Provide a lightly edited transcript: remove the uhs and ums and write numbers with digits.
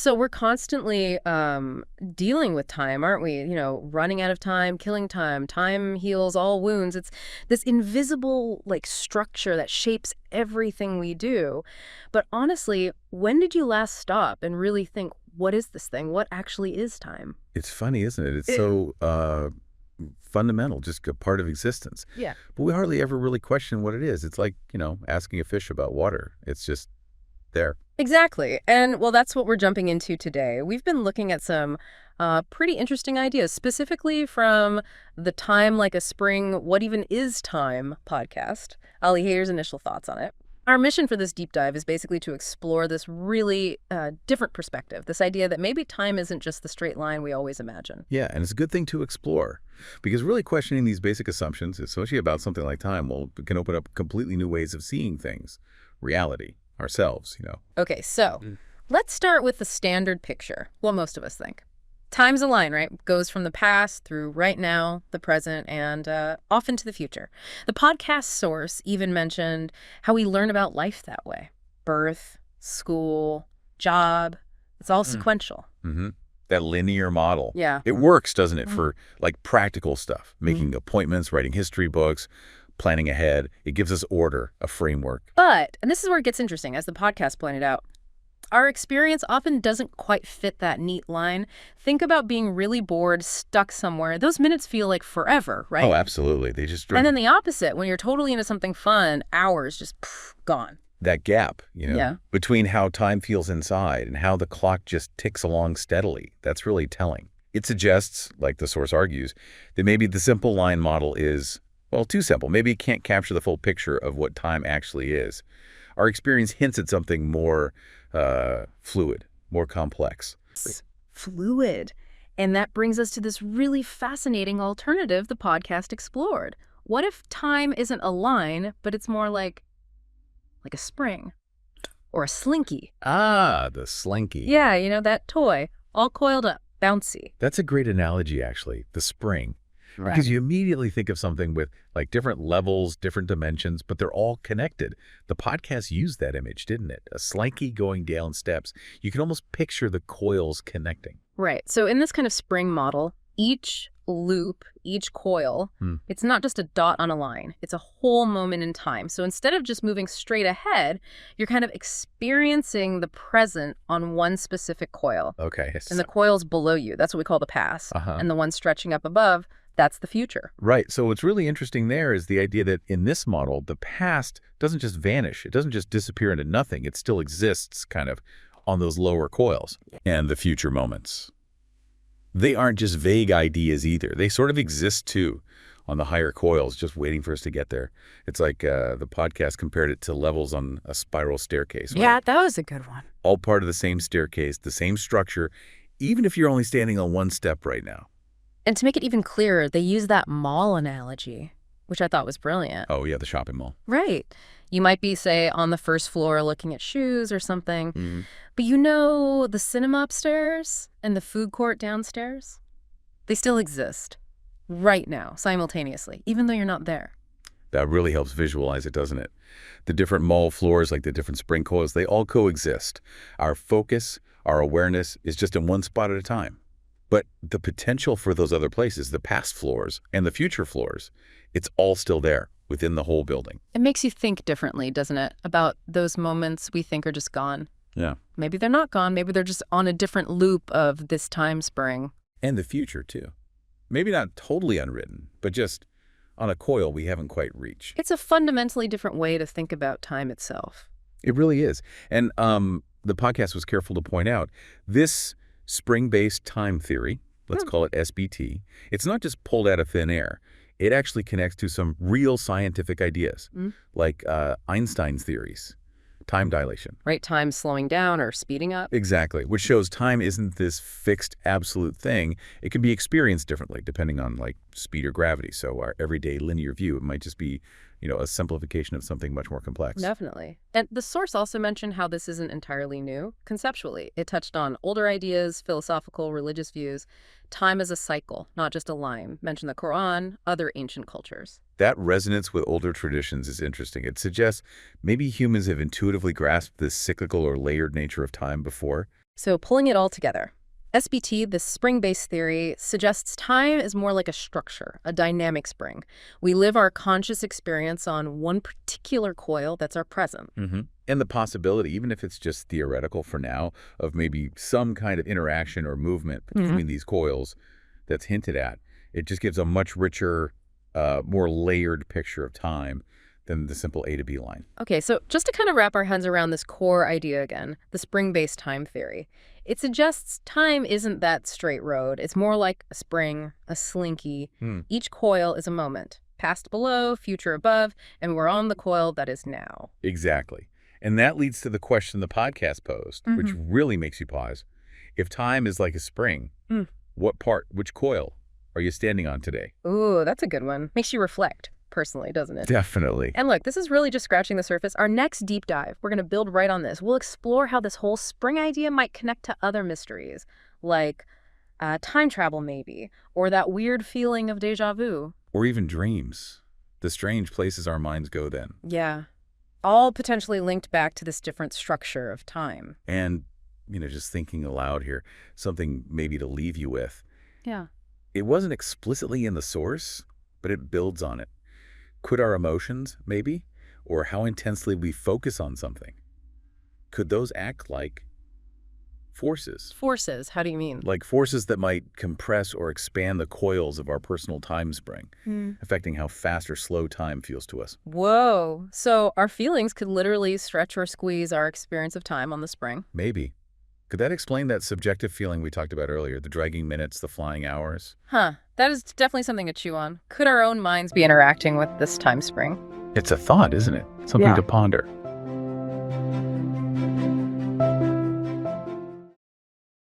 So we're constantly dealing with time, aren't we? Running out of time, killing time. Time heals all wounds. It's this invisible structure that shapes everything we do. But honestly, when did you last stop and really think, what is this thing? What actually is time? It's funny, isn't it? It's so fundamental, just a part of existence. Yeah. But we hardly ever really question what it is. It's like, asking a fish about water. It's just there. Exactly. And well, that's what we're jumping into today. We've been looking at some pretty interesting ideas, specifically from the Time Like a Spring, What Even Is Time podcast. Ali Haider's initial thoughts on it. Our mission for this deep dive is basically to explore this really different perspective, this idea that maybe time isn't just the straight line we always imagine. Yeah, and it's a good thing to explore because really questioning these basic assumptions, especially about something like time, can open up completely new ways of seeing things, reality, ourselves. Okay, so let's start with the standard picture, what most of us think. Time's a line, right? Goes from the past through right now, the present, and off into the future. The podcast source even mentioned how we learn about life that way. Birth, school, job, it's all sequential. Mm-hmm. That linear model. Yeah. It works, doesn't it, for practical stuff, making appointments, writing history books, planning ahead. It gives us order, a framework. But, and this is where it gets interesting, as the podcast pointed out, our experience often doesn't quite fit that neat line. Think about being really bored, stuck somewhere. Those minutes feel like forever, right? Oh, absolutely. They just... And then the opposite, when you're totally into something fun, hours just gone. That gap, Yeah. between how time feels inside and how the clock just ticks along steadily, that's really telling. It suggests, like the source argues, that maybe the simple line model is, well, too simple. Maybe it can't capture the full picture of what time actually is. Our experience hints at something more fluid, more complex. Fluid. And that brings us to this really fascinating alternative the podcast explored. What if time isn't a line, but it's more like a spring or a slinky? Ah, the slinky. Yeah, that toy, all coiled up, bouncy. That's a great analogy, actually, the spring. Right. Because you immediately think of something with different levels, different dimensions, but they're all connected. The podcast used that image, didn't it? A slinky going down steps. You can almost picture the coils connecting. Right. So in this kind of spring model, each loop, each coil, it's not just a dot on a line. It's a whole moment in time. So instead of just moving straight ahead, you're kind of experiencing the present on one specific coil. Okay. And the coil's below you. That's what we call the past. And the one stretching up above, that's the future. Right. So what's really interesting there is the idea that in this model, the past doesn't just vanish. It doesn't just disappear into nothing. It still exists kind of on those lower coils. And the future moments. They aren't just vague ideas either. They sort of exist too on the higher coils, just waiting for us to get there. It's like the podcast compared it to levels on a spiral staircase. Yeah, that was a good one. All part of the same staircase, the same structure, even if you're only standing on one step right now. And to make it even clearer, they use that mall analogy, which I thought was brilliant. Oh, yeah, the shopping mall. Right. You might be, say, on the first floor looking at shoes or something, but the cinema upstairs and the food court downstairs, they still exist right now, simultaneously, even though you're not there. That really helps visualize it, doesn't it? The different mall floors, like the different spring coils, they all coexist. Our focus, our awareness is just in one spot at a time. But the potential for those other places, the past floors and the future floors, it's all still there within the whole building. It makes you think differently, doesn't it, about those moments we think are just gone. Yeah. Maybe they're not gone. Maybe they're just on a different loop of this time spring. And the future, too. Maybe not totally unwritten, but just on a coil we haven't quite reached. It's a fundamentally different way to think about time itself. It really is. And the podcast was careful to point out, this spring-based time theory, let's call it SBT, it's not just pulled out of thin air. It actually connects to some real scientific ideas, like Einstein's theories, time dilation. Right, time slowing down or speeding up. Exactly, which shows time isn't this fixed absolute thing. It can be experienced differently depending on speed or gravity. So our everyday linear view, it might just be a simplification of something much more complex. Definitely. And the source also mentioned how this isn't entirely new conceptually. It touched on older ideas, philosophical, religious views. Time as a cycle, not just a line. Mentioned the Quran, other ancient cultures. That resonance with older traditions is interesting. It suggests maybe humans have intuitively grasped this cyclical or layered nature of time before. So pulling it all together. SBT, this spring-based theory, suggests time is more like a structure, a dynamic spring. We live our conscious experience on one particular coil that's our present. And the possibility, even if it's just theoretical for now, of maybe some kind of interaction or movement between these coils that's hinted at, it just gives a much richer, more layered picture of time than the simple A to B line. Okay, so just to kind of wrap our heads around this core idea again, the spring-based time theory, it suggests time isn't that straight road. It's more like a spring, a slinky. Each coil is a moment, past below, future above, and we're on the coil that is now. Exactly. And that leads to the question the podcast posed, which really makes you pause. If time is like a spring, which coil are you standing on today? Ooh, that's a good one. Makes you reflect. Personally, doesn't it? Definitely. And look, this is really just scratching the surface. Our next deep dive, we're going to build right on this. We'll explore how this whole spring idea might connect to other mysteries, like time travel maybe, or that weird feeling of deja vu. Or even dreams. The strange places our minds go then. Yeah. All potentially linked back to this different structure of time. And, just thinking aloud here, something maybe to leave you with. Yeah. It wasn't explicitly in the source, but it builds on it. Could our emotions, maybe, or how intensely we focus on something, could those act like forces? Forces? How do you mean? Like forces that might compress or expand the coils of our personal time spring, affecting how fast or slow time feels to us. Whoa. So our feelings could literally stretch or squeeze our experience of time on the spring? Maybe. Could that explain that subjective feeling we talked about earlier, the dragging minutes, the flying hours? Huh. That is definitely something to chew on. Could our own minds be interacting with this time spring? It's a thought, isn't it? Something to ponder.